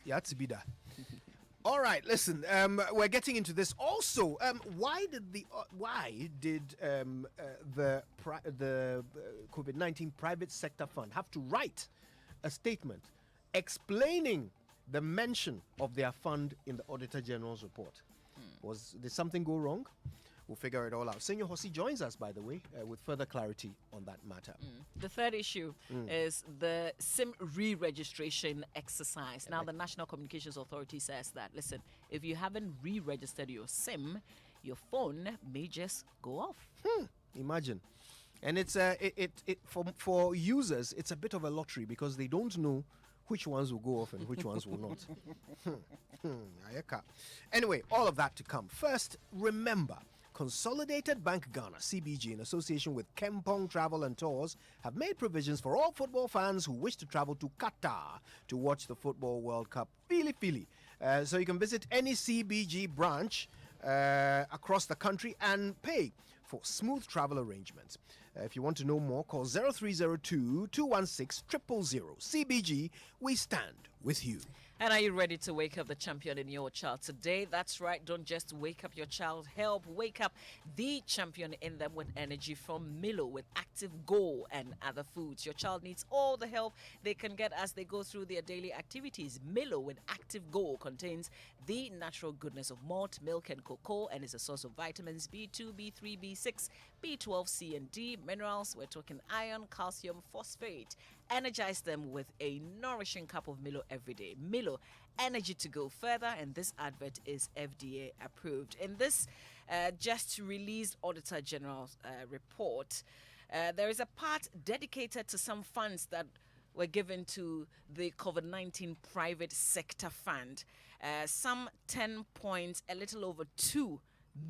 had to be that. All right, listen. We're getting into this. Also, why did the COVID-19 private sector fund have to write a statement explaining the mention of their fund in the Auditor General's report? Did something go wrong? We'll figure it all out. Senyo Hosi joins us, by the way, with further clarity on that matter. The third issue is the SIM re-registration exercise. Now, the National Communications Authority says that, listen, if you haven't re-registered your SIM, your phone may just go off. Imagine. And it's for users, it's a bit of a lottery because they don't know which ones will go off and which ones will not. Anyway, all of that to come. First, remember, Consolidated Bank Ghana, CBG, in association with Kempong Travel and Tours, have made provisions for all football fans who wish to travel to Qatar to watch the Football World Cup. Fili. So you can visit any CBG branch across the country and pay for smooth travel arrangements. If you want to know more, call 0302 216 000. CBG, we stand with you. And are you ready to wake up the champion in your child today? That's right. Don't just wake up your child. Help wake up the champion in them with energy from Milo with Active Go and other foods. Your child needs all the help they can get as they go through their daily activities. Milo with Active Go contains the natural goodness of malt, milk, and cocoa and is a source of vitamins B2, B3, B6, B12, C, and D, minerals. We're talking iron, calcium, phosphate. Energize them with a nourishing cup of Milo every day. Milo, energy to go further, and this advert is FDA approved. In this just released Auditor General's report, there is a part dedicated to some funds that were given to the COVID-19 private sector fund. Some 10 points, a little over 2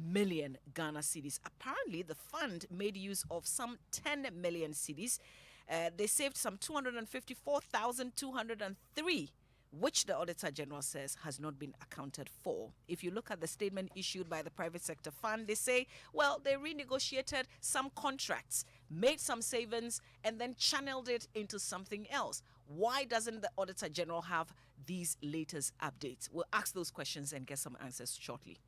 million Ghana cedis. Apparently, the fund made use of some 10 million cedis. They saved some 254,203, which the Auditor General says has not been accounted for. If you look at the statement issued by the private sector fund, they say, well, they renegotiated some contracts, made some savings, and then channeled it into something else. Why doesn't the Auditor General have these latest updates? We'll ask those questions and get some answers shortly.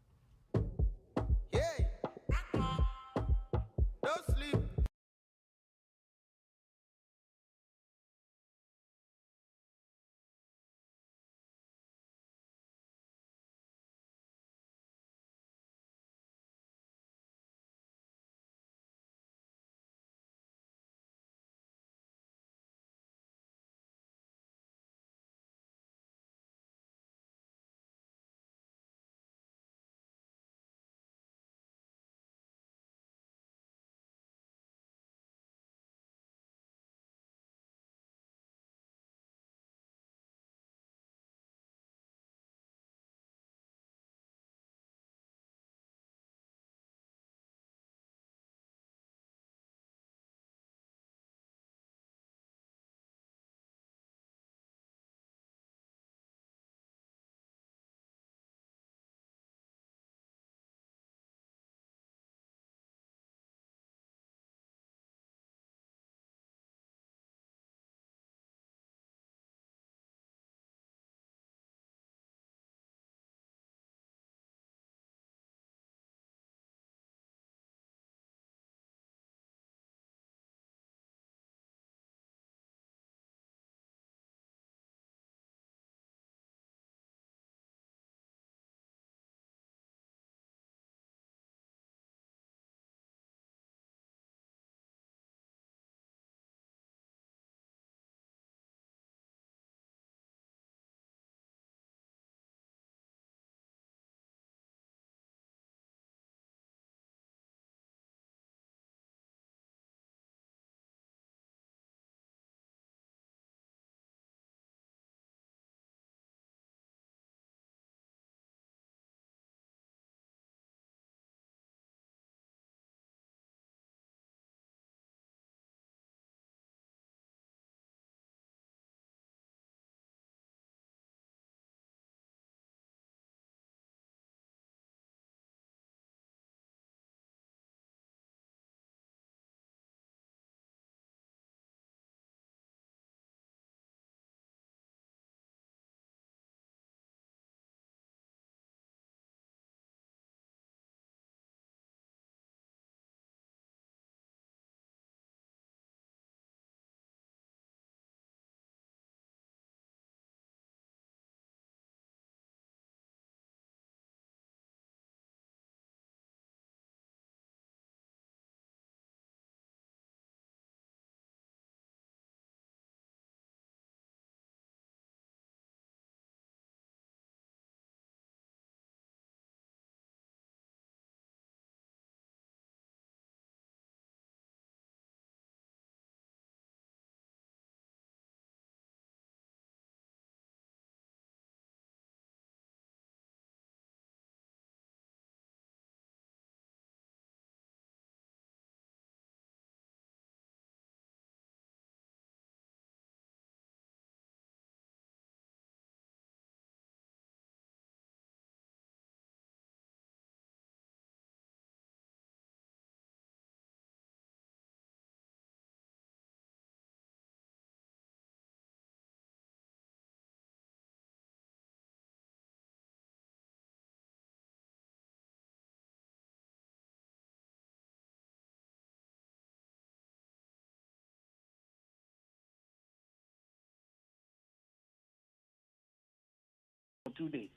2 days.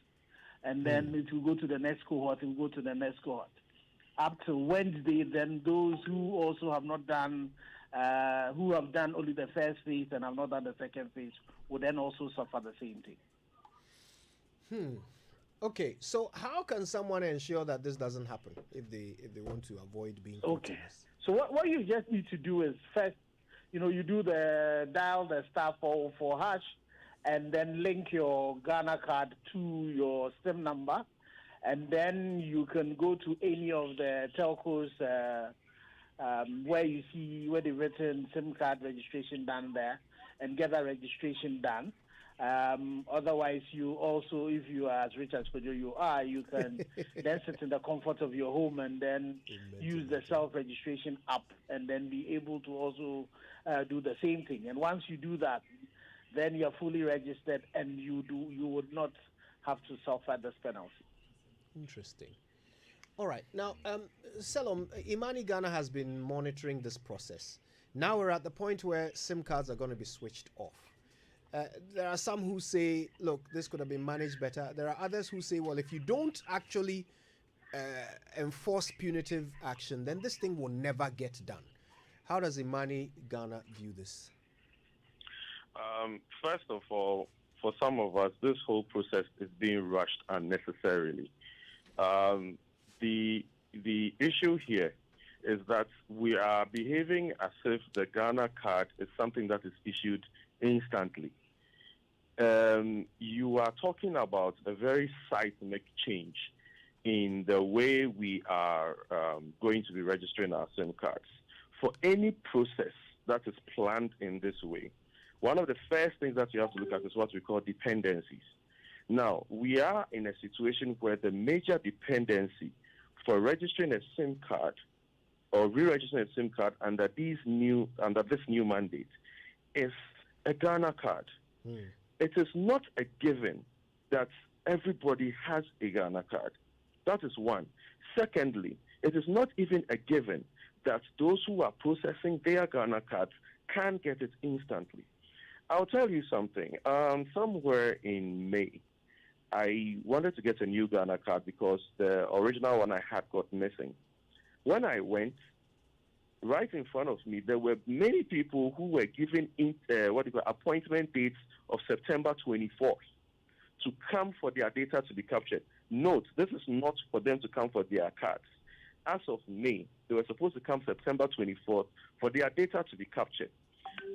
And then it will go to the next cohort, it will go to the next cohort. Up to Wednesday, then those who also have not done, who have done only the first phase and have not done the second phase, will then also suffer the same thing. Okay, so how can someone ensure that this doesn't happen if they want to avoid being continuous? So what you just need to do is first, you do the dial the *404 hash, and then link your Ghana card to your SIM number, and then you can go to any of the telcos where they've written SIM card registration done there, and get that registration done. Otherwise, you also, if you are as rich as Kojo you are, you can then sit in the comfort of your home and then use the self-registration app and then be able to also do the same thing. And once you do that, then you're fully registered and you would not have to suffer this penalty. Interesting. All right. Now, Selom, Imani Ghana has been monitoring this process. Now we're at the point where SIM cards are going to be switched off. There are some who say, look, this could have been managed better. There are others who say, well, if you don't actually enforce punitive action, then this thing will never get done. How does Imani Ghana view this? First of all, for some of us, this whole process is being rushed unnecessarily. The issue here is that we are behaving as if the Ghana card is something that is issued instantly. You are talking about a very seismic change in the way we are going to be registering our SIM cards. For any process that is planned in this way, one of the first things that you have to look at is what we call dependencies. Now, we are in a situation where the major dependency for registering a SIM card or re-registering a SIM card under this new mandate is a Ghana card. It is not a given that everybody has a Ghana card. That is one. Secondly, it is not even a given that those who are processing their Ghana cards can get it instantly. I'll tell you something. Somewhere in May, I wanted to get a new Ghana card because the original one I had got missing. When I went, right in front of me, there were many people who were given appointment dates of September 24th to come for their data to be captured. Note, this is not for them to come for their cards. As of May, they were supposed to come September 24th for their data to be captured.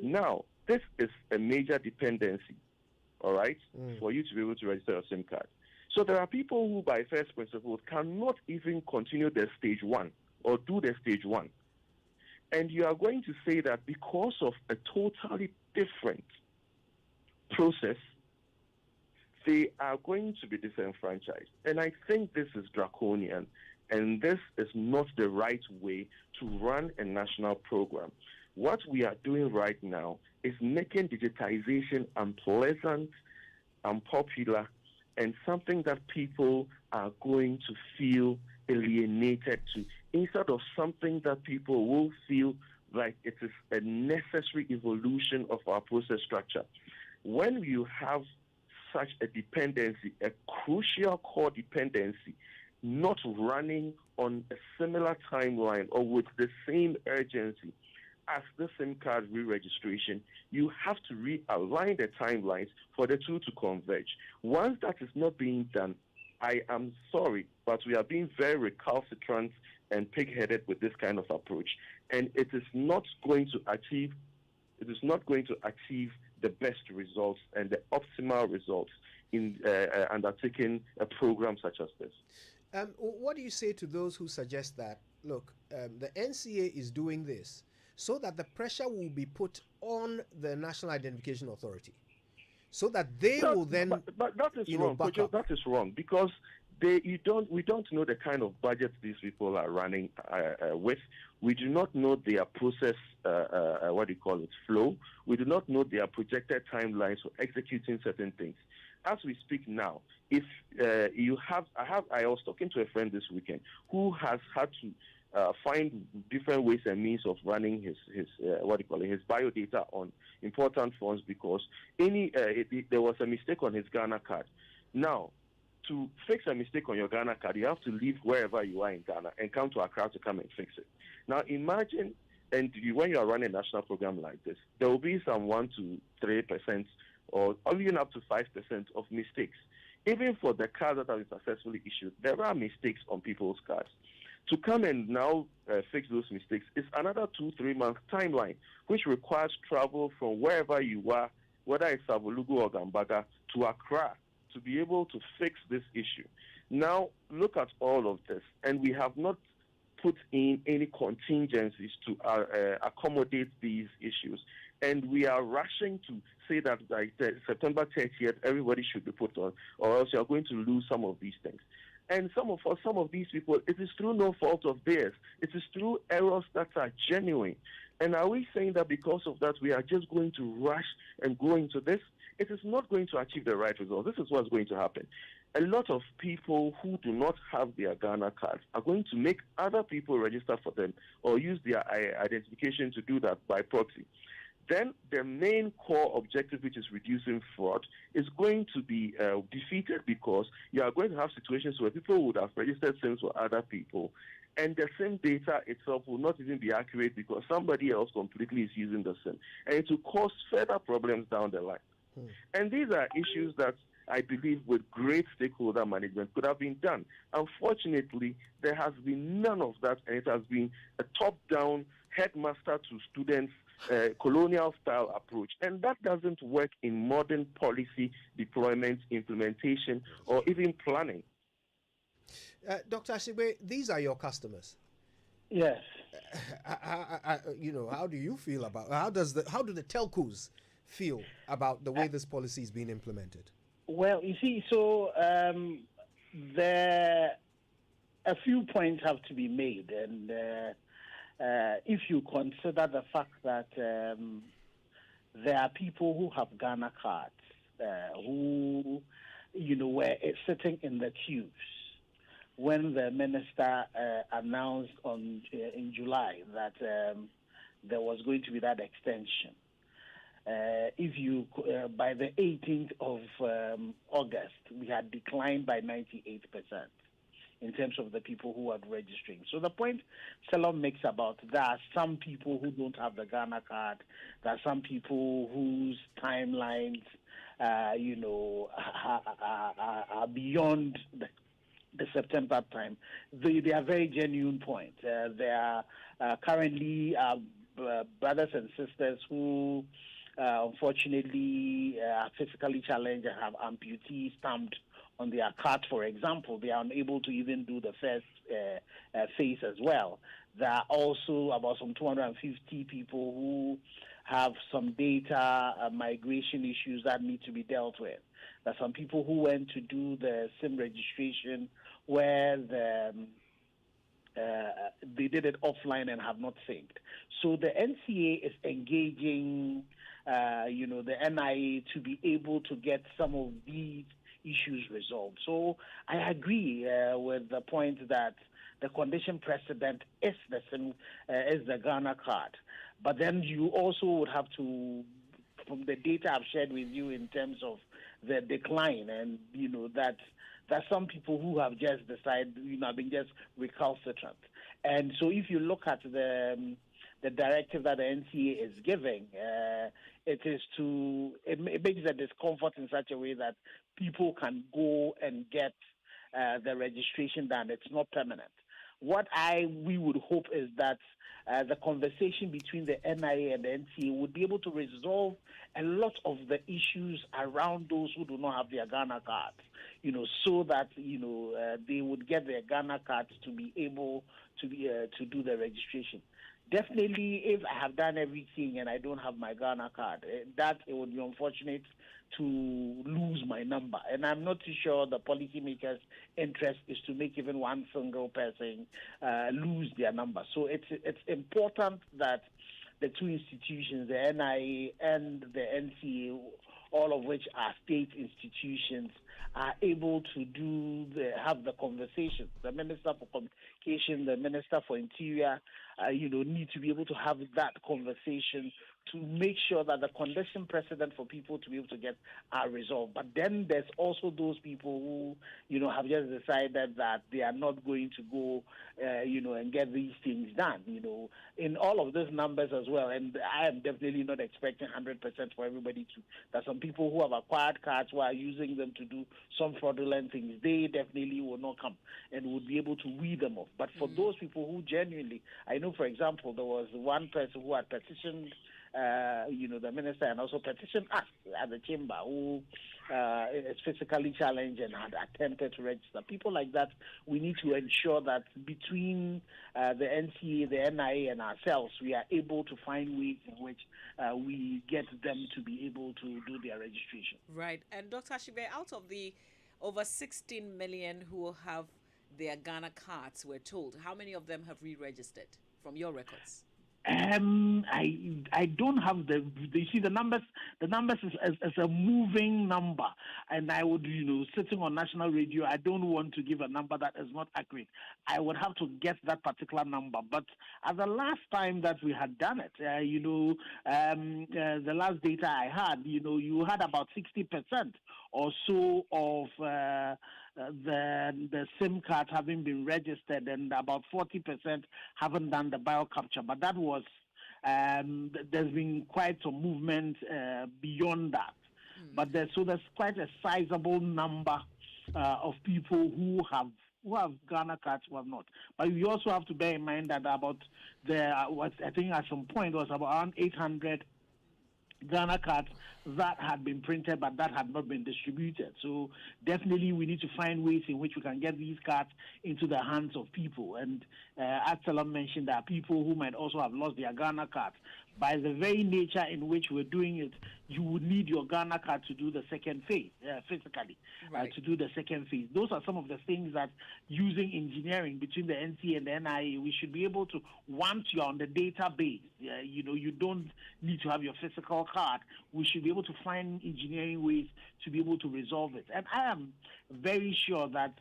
Now, this is a major dependency, all right, for you to be able to register a SIM card. So there are people who, by first principles, cannot even continue their stage one or do their stage one. And you are going to say that because of a totally different process, they are going to be disenfranchised. And I think this is draconian, and this is not the right way to run a national program. What we are doing right now is making digitization unpleasant, unpopular, and something that people are going to feel alienated to, instead of something that people will feel like it is a necessary evolution of our process structure. When you have such a dependency, a crucial core dependency, not running on a similar timeline or with the same urgency as the SIM card re-registration, you have to realign the timelines for the two to converge. Once that is not being done, I am sorry, but we are being very recalcitrant and pig-headed with this kind of approach, and it is not going to achieve the best results and the optimal results in undertaking a program such as this. What do you say to those who suggest that, look, the NCA is doing this so that the pressure will be put on the National Identification Authority, so that they will then... But that is wrong, Kojo, that is wrong, because we don't know the kind of budget these people are running with. We do not know their process, flow. We do not know their projected timelines for executing certain things. As we speak now, if I was talking to a friend this weekend who has had to find different ways and means of running his biodata on important forms because there was a mistake on his Ghana card. Now, to fix a mistake on your Ghana card, you have to leave wherever you are in Ghana and come to Accra to come and fix it. Now, imagine, when you are running a national program like this, there will be some 1 to 3% or even up to 5% of mistakes. Even for the cards that have been successfully issued, there are mistakes on people's cards. To come and now fix those mistakes is another 2-3 month timeline, which requires travel from wherever you are, whether it's Savolugu or Gambaga, to Accra to be able to fix this issue. Now, look at all of this, and we have not put in any contingencies to accommodate these issues. And we are rushing to say that by September 30th, everybody should be put on, or else you are going to lose some of these things. And for some of these people, it is through no fault of theirs. It is through errors that are genuine. And are we saying that because of that, we are just going to rush and go into this? It is not going to achieve the right result. This is what's going to happen. A lot of people who do not have their Ghana cards are going to make other people register for them or use their identification to do that by proxy. Then the main core objective, which is reducing fraud, is going to be defeated, because you are going to have situations where people would have registered SIMs for other people, and the SIM data itself will not even be accurate because somebody else completely is using the SIM, and it will cause further problems down the line. And these are issues that I believe with great stakeholder management could have been done. Unfortunately, there has been none of that, and it has been a top-down, headmaster to students, colonial-style approach. And that doesn't work in modern policy deployment, implementation, or even planning. Dr. Ashigbe, these are your customers. Yes. How do you feel about, how do the telcos feel about the way this policy is being implemented? Well, you see, so a few points have to be made, and if you consider the fact that there are people who have Ghana cards who, were sitting in the queues when the minister announced in July that there was going to be that extension. If you, by the 18th of August, we had declined by 98% in terms of the people who are registering. So the point Salom makes about there are some people who don't have the Ghana card, there are some people whose timelines, are beyond the September time. They are very genuine points. There are currently brothers and sisters who unfortunately are physically challenged and have amputee stamped on their card, for example. They are unable to even do the first phase as well. There are also about some 250 people who have some data migration issues that need to be dealt with. There are some people who went to do the SIM registration where they did it offline and have not synced. So the NCA is engaging the NIA to be able to get some of these issues resolved. So I agree with the point that the condition precedent is the Ghana card. But then you also would have to, from the data I've shared with you in terms of the decline, and that some people who have just decided, been just recalcitrant. And so if you look at the directive that the NCA is giving, it makes the discomfort in such a way that people can go and get the registration done. It's not permanent. What we would hope is that the conversation between the NIA and the NCA would be able to resolve a lot of the issues around those who do not have their Ghana cards, so that they would get their Ghana cards to be able to do the registration. Definitely, if I have done everything and I don't have my Ghana card, that it would be unfortunate to lose my number. And I'm not too sure the policymakers' interest is to make even one single person lose their number. So it's important that the two institutions, the NIA and the NCA, all of which are state institutions, are able to have the conversations. The Minister for Communication, the Minister for Interior, need to be able to have that conversation to make sure that the condition precedent for people to be able to get are resolved. But then there's also those people who, have just decided that they are not going to go, and get these things done, in all of those numbers as well. And I am definitely not expecting 100% for everybody to. There's some people who have acquired cards who are using them to do some fraudulent things. They definitely will not come and would be able to weed them off. But for those people who genuinely, I know, for example, there was one person who had petitioned the minister and also petitioned us at the chamber who is physically challenged and had attempted to register. People like that, we need to ensure that between the NCA, the NIA, and ourselves, we are able to find ways in which we get them to be able to do their registration. Right. And Dr. Ashibe, out of the over 16 million who have their Ghana cards, we're told, how many of them have re-registered from your records? I don't have you see the numbers is a moving number, and I would, sitting on national radio, I don't want to give a number that is not accurate. I would have to get that particular number. But at the last time that we had done it, the last data I had, you had about 60% or so of the SIM card having been registered, and about 40% haven't done the biocapture. But that was there's been quite some movement beyond that. But there's quite a sizable number of people who have Ghana cards who have not. But you also have to bear in mind that about I think at some point was about around 800 Ghana cards that had been printed but that had not been distributed. So definitely we need to find ways in which we can get these cards into the hands of people. And as Salam mentioned, there are people who might also have lost their Ghana cards. By the very nature in which we're doing it, you would need your Ghana card to do the second phase, physically, right. To do the second phase. Those are some of the things that using engineering between the NCA and the NIA, we should be able to, once you're on the database, you don't need to have your physical card. We should be able to find engineering ways to be able to resolve it. And I am very sure that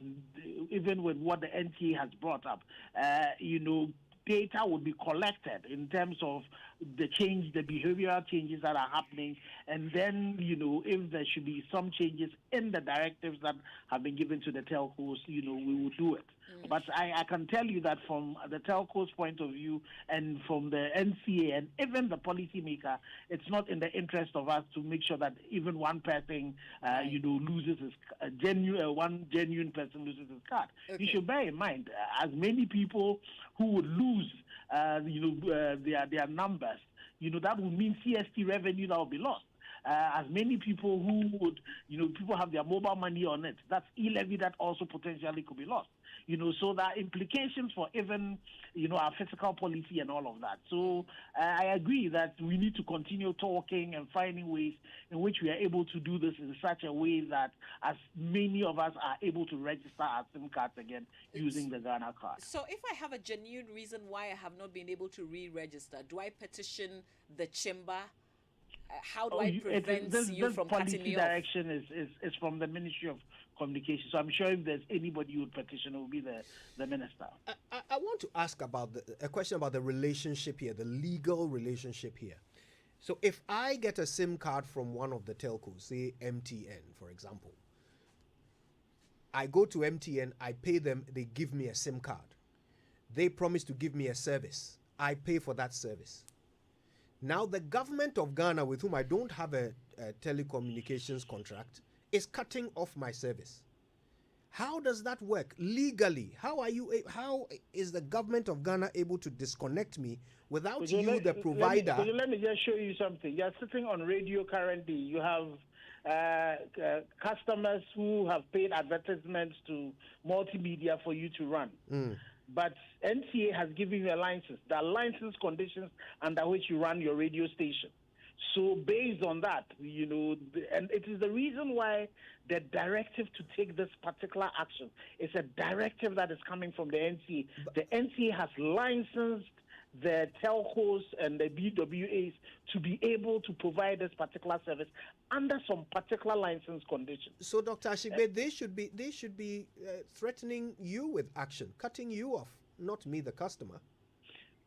even with what the NCA has brought up, data would be collected in terms of the behavioral changes that are happening, and then, if there should be some changes in the directives that have been given to the telcos, we will do it. But I can tell you that from the telcos' point of view and from the NCA and even the policymaker, it's not in the interest of us to make sure that even one person, loses one genuine person loses his card. Okay. You should bear in mind, as many people who would lose, their numbers, that would mean CST revenue that will be lost. As many people who would, people have their mobile money on it, that's e-levy that also potentially could be lost. So there are implications for even, our fiscal policy and all of that. So I agree that we need to continue talking and finding ways in which we are able to do this in such a way that as many of us are able to register our SIM cards again using the Ghana card. So if I have a genuine reason why I have not been able to re-register, do I petition the chamber? How do I prevent you from cutting me off? This policy direction is from the Ministry of Communication. So I'm sure if there's anybody who would petition, it will be the minister. I want to ask about a question about the relationship here, the legal relationship here. So if I get a SIM card from one of the telcos, say MTN, for example, I go to MTN, I pay them, they give me a SIM card. They promise to give me a service. I pay for that service. Now, the government of Ghana, with whom I don't have a telecommunications contract, is cutting off my service. How does that work legally? How is the government of Ghana able to disconnect me without the provider? Let me just show you something. You're sitting on radio currently. You have customers who have paid advertisements to multimedia for you to run. But NCA has given you a license. There are license conditions under which you run your radio station. So based on that, and it is the reason why the directive to take this particular action is a directive that is coming from the NCA. The NCA has licensed the telcos and the BWAs to be able to provide this particular service under some particular license conditions. So, Dr. Ashibe, they should be threatening you with action, cutting you off, not me, the customer.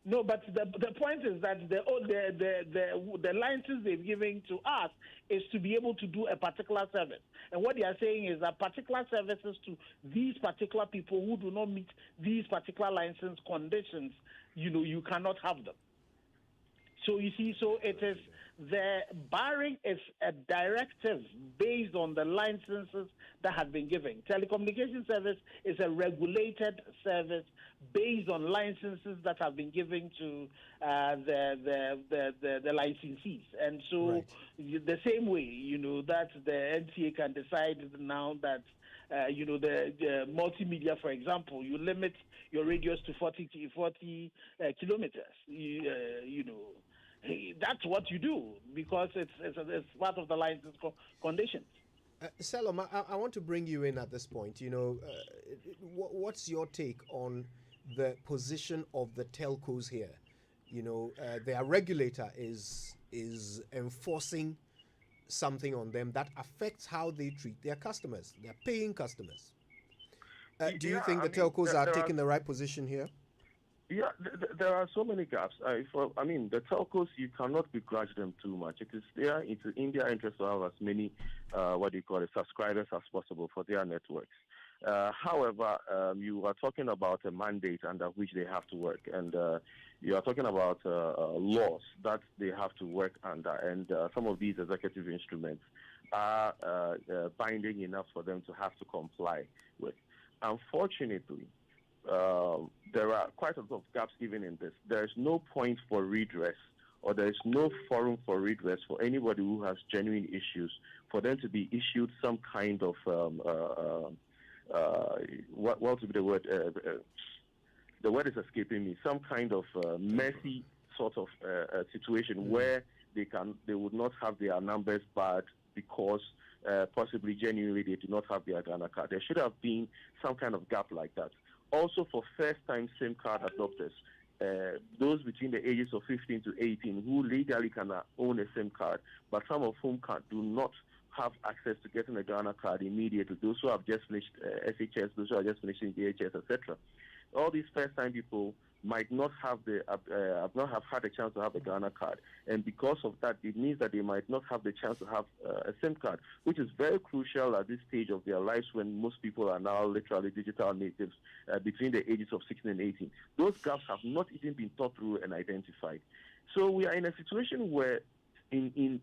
No, but the point is that the license they've given to us is to be able to do a particular service. And what they are saying is that particular services to these particular people who do not meet these particular license conditions, you cannot have them. So you see, so it is the barring is a directive based on the licenses that have been given. Telecommunication service is a regulated service based on licenses that have been given to the licensees, and so the same way, that the NTA can decide now that the multimedia, for example, you limit your radius to 40 kilometers. That's what you do because it's part of the license conditions. Salom, I want to bring you in at this point. What's your take on the position of the telcos here? Their regulator is enforcing something on them that affects how they treat their customers, their paying customers. Do you think the telcos are taking the right position here? Yeah, there are so many gaps. The telcos, you cannot begrudge them too much. It is in their interest to have as many, subscribers as possible for their networks. However, you are talking about a mandate under which they have to work, and you are talking about laws that they have to work under, and some of these executive instruments are binding enough for them to have to comply with. Unfortunately, there are quite a lot of gaps even in this. There is no point for redress, or there is no forum for redress for anybody who has genuine issues, for them to be issued some kind of what would be the word? The word is escaping me. Some kind of messy sort of situation where they would not have their numbers barred because possibly genuinely they do not have their Ghana card. There should have been some kind of gap like that. Also for first-time SIM card adopters, those between the ages of 15 to 18 who legally can own a SIM card, but some of whom do not have access to getting a Ghana card immediately. Those who have just finished SHS, those who are just finishing DHS, etc. All these first-time people might not have had a chance to have a Ghana card, and because of that, it means that they might not have the chance to have a SIM card, which is very crucial at this stage of their lives when most people are now literally digital natives between the ages of 16 and 18. Those gaps have not even been thought through and identified. So we are in a situation where in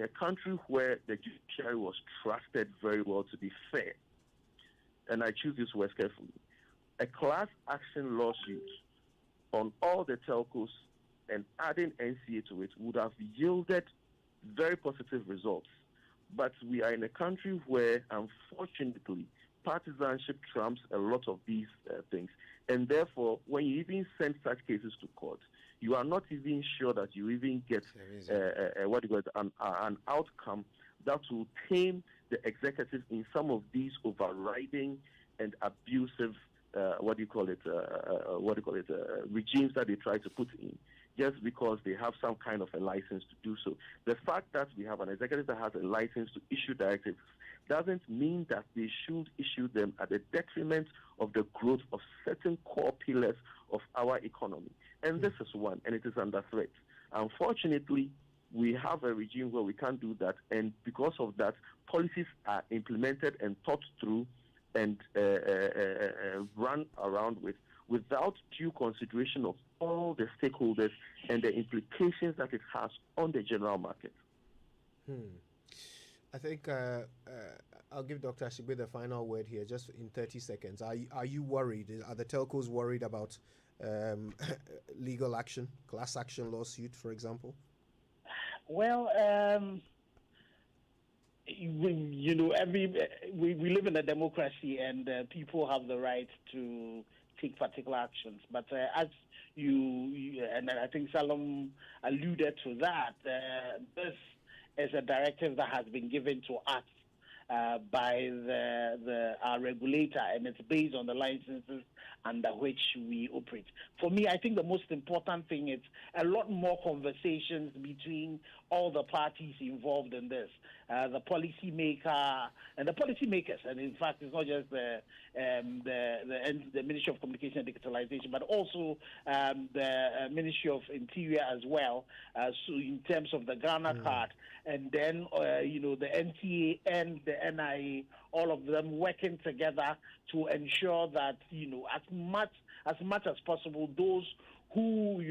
a country where the judiciary was trusted very well to be fair, and I choose this word carefully, a class action lawsuit on all the telcos and adding NCA to it would have yielded very positive results. But we are in a country where, unfortunately, partisanship trumps a lot of these things. And therefore, when you even send such cases to court, you are not even sure that you even get an outcome that will tame the executive in some of these overriding and abusive regimes that they try to put in, just because they have some kind of a license to do so. The fact that we have an executive that has a license to issue directives doesn't mean that they should issue them at the detriment of the growth of certain core pillars of our economy. And this is one, and it is under threat. Unfortunately, we have a regime where we can't do that, and because of that, policies are implemented and thought through and run around without due consideration of all the stakeholders and the implications that it has on the general market. I think I'll give Dr. Ashigbe the final word here, just in 30 seconds. Are you worried? Are the telcos worried about legal action, class action lawsuit, for example? Well, we live in a democracy, and people have the right to take particular actions. But as you and I think Salom alluded to that, this is a directive that has been given to us by our regulator, and it's based on the licenses under which we operate. For me, I think the most important thing is a lot more conversations between all the parties involved in this, the policymaker and the policymakers, and in fact, it's not just the Ministry of Communication and Digitalization, but also the Ministry of Interior as well. So in terms of the Ghana card, and then the NTA and the NIA, all of them working together to ensure that as much as possible, those who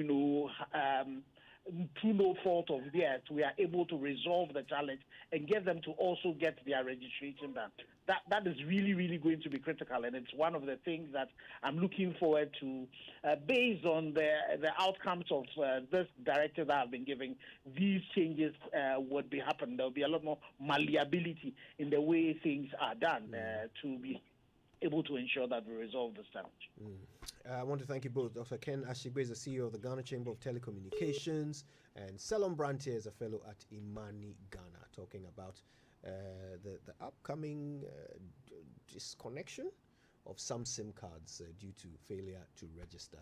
through no fault of theirs, we are able to resolve the challenge and get them to also get their registration done. That is really, really going to be critical, and it's one of the things that I'm looking forward to. Based on the outcomes of this directive that I've been giving, these changes would be happening. There will be a lot more malleability in the way things are done to be able to ensure that we resolve this challenge. I want to thank you both. Dr. Ken Ashigbe is the CEO of the Ghana Chamber of Telecommunications, and Selon Brantier is a fellow at Imani, Ghana, talking about the upcoming disconnection of some SIM cards due to failure to register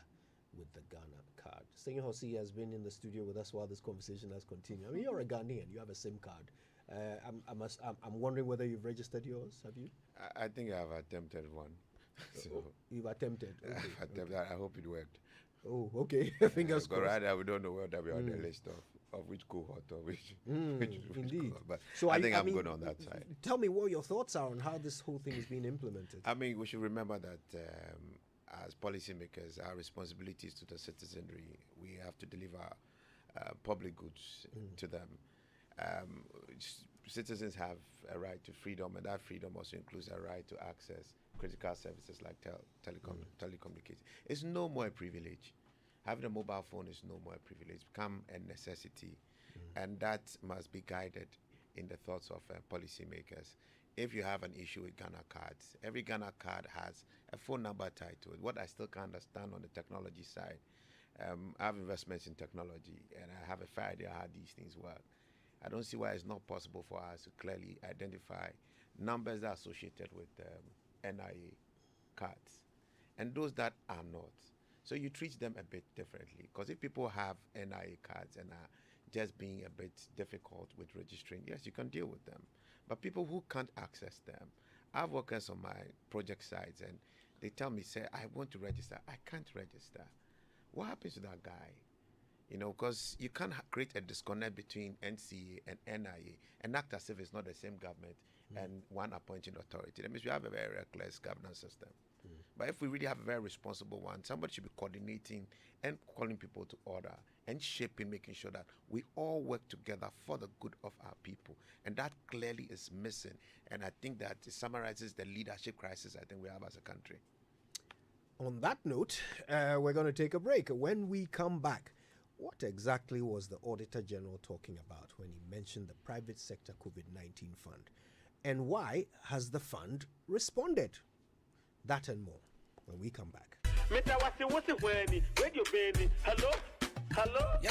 with the Ghana card. Senyo Hosi has been in the studio with us while this conversation has continued. I mean, you're a Ghanaian, you have a SIM card. I'm wondering whether you've registered yours. Have you? I think I've attempted one. So you've attempted. Okay. I've attempted. I hope it worked. Oh, okay. Fingers crossed. But right now we don't know whether we're on the list of which cohort or which indeed. Cohort. But so I think I'm good on that side. Tell me what your thoughts are on how this whole thing is being implemented. I mean, we should remember that as policymakers, our responsibilities to the citizenry, we have to deliver public goods to them. Citizens have a right to freedom, and that freedom also includes a right to access critical services like telecommunications. It's no more a privilege. Having a mobile phone is no more a privilege. It's become a necessity, and that must be guided in the thoughts of policymakers. If you have an issue with Ghana cards, every Ghana card has a phone number tied to it. What I still can't understand on the technology side, I have investments in technology, and I have a fair idea how these things work. I don't see why it's not possible for us to clearly identify numbers that are associated with NIA cards and those that are not. So you treat them a bit differently, because if people have NIA cards and are just being a bit difficult with registering, yes, you can deal with them. But people who can't access them, I have workers on my project sites and they tell me, say, I want to register. I can't register. What happens to that guy? Because you can't create a disconnect between NCA and NIA and act as if it's not the same government and one appointing authority. That means we have a very reckless governance system. But if we really have a very responsible one, somebody should be coordinating and calling people to order and shaping, making sure that we all work together for the good of our people. And that clearly is missing. And I think that it summarizes the leadership crisis I think we have as a country. On that note, we're going to take a break. When we come back, what exactly was the Auditor General talking about when he mentioned the private sector COVID-19 fund? And why has the fund responded? That and more when we come back. Hello? Hello?